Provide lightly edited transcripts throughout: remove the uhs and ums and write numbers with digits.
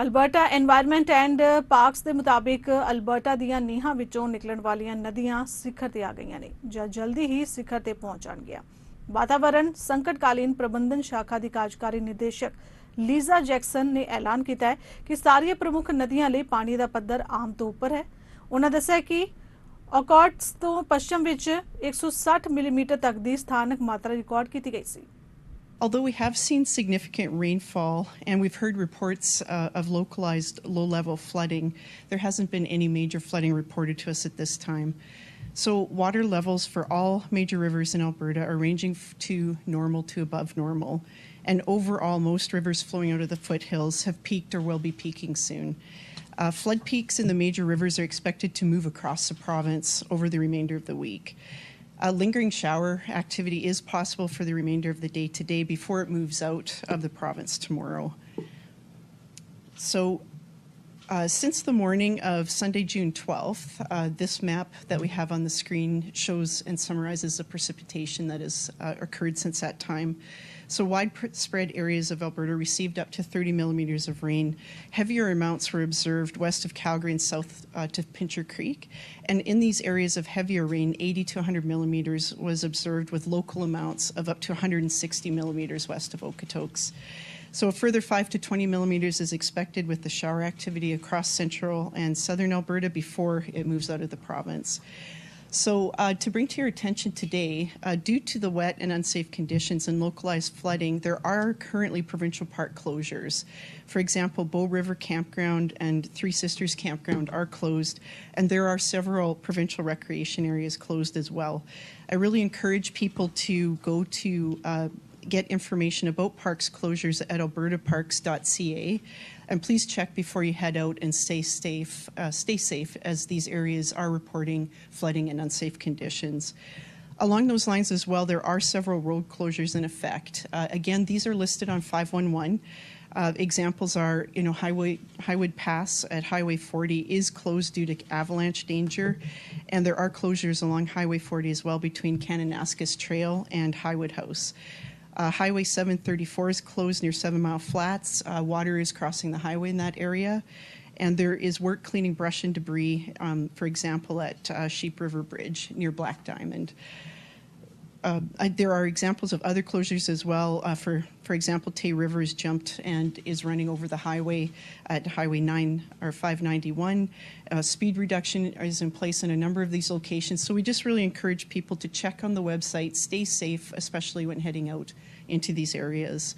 Alberta environment and parks के मुताबिक Alberta ਦੀਆਂ ਨੀਹਾਂ ਵਿੱਚੋਂ ਨਿਕਲਣ ਵਾਲੀਆਂ ਨਦੀਆਂ ਸਿਖਰ ਤੇ ਆ ਗਈਆਂ ਨੇ ਜਾਂ ਜਲਦੀ ਹੀ ਸਿਖਰ ਤੇ ਪਹੁੰਚ ਜਾਣਗੀਆਂ। वातावरण संकटकालीन प्रबंधन शाखा की कार्यकारी निदेशक लीजा जैक्सन ने ऐलान किया है कि सारिया प्रमुख नदियां लिए पानी का पद्धर आम तो उपर है। उन्होंने दस्सिया कि ऑकॉर्ड्स तो पश्चिम विच 160 मिलीमीटर तक की स्थानक मात्रा रिकॉर्ड की गई सी। Although we have seen significant rainfall and we've heard reports of localized low-level flooding, there hasn't been any major flooding reported to us at this time. So water levels for all major rivers in Alberta are ranging to normal to above normal. And overall, most rivers flowing out of the foothills have peaked or will be peaking soon. Flood peaks in the major rivers are expected to move across the province over the remainder of the week. Lingering shower activity is possible for the remainder of the day today before it moves out of the province tomorrow. So since the morning of Sunday, June 12th, this map that we have on the screen shows and summarizes the precipitation that has occurred since that time. So widespread areas of Alberta received up to 30 millimeters of rain. Heavier amounts were observed west of Calgary and south to Pincher Creek. And in these areas of heavier rain, 80 to 100 millimeters was observed with local amounts of up to 160 millimeters west of Okotoks. So a further 5 to 20 millimeters is expected with the shower activity across central and southern Alberta before it moves out of the province. So to bring to your attention today, due to the wet and unsafe conditions and localized flooding, there are currently provincial park closures. For example, Bow River Campground and Three Sisters Campground are closed, and there are several provincial recreation areas closed as well. I really encourage people to go to get information about parks closures at albertaparks.ca, and please check before you head out and stay safe as these areas are reporting flooding and unsafe conditions. Along those lines as well, there are several road closures in effect. Again, these are listed on 511. Examples are, Highwood Pass at Highway 40 is closed due to avalanche danger, and there are closures along Highway 40 as well between Kananaskis Trail and Highwood House. Highway 734 is closed near 7 Mile Flats. Water is crossing the highway in that area. And there is work cleaning brush and debris, for example, at Sheep River Bridge near Black Diamond. There are examples of other closures as well. For example, Tay River is jumped and is running over the highway at Highway 9 or 591. Speed reduction is in place in a number of these locations. So we just really encourage people to check on the website, stay safe, especially when heading out into these areas.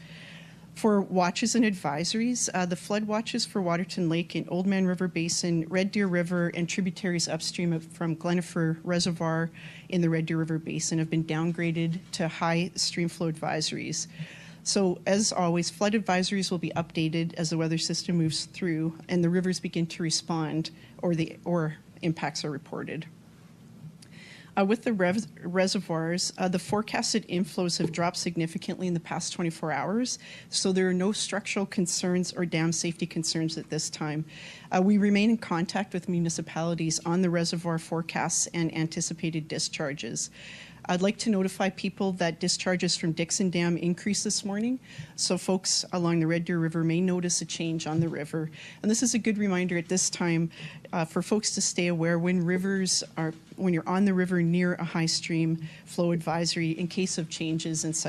For watches and advisories, the flood watches for Waterton Lake and Old Man River Basin, Red Deer River, and tributaries upstream from Glenifer Reservoir in the Red Deer River Basin have been downgraded to high stream flow advisories. So, as always, flood advisories will be updated as the weather system moves through and the rivers begin to respond or impacts are reported. With the reservoirs, the forecasted inflows have dropped significantly in the past 24 hours, so there are no structural concerns or dam safety concerns at this time. We remain in contact with municipalities on the reservoir forecasts and anticipated discharges. I'd like to notify people that discharges from Dixon Dam increased this morning, so folks along the Red Deer River may notice a change on the river. And this is a good reminder at this time for folks to stay aware when you're on the river near a high stream flow advisory in case of changes and such.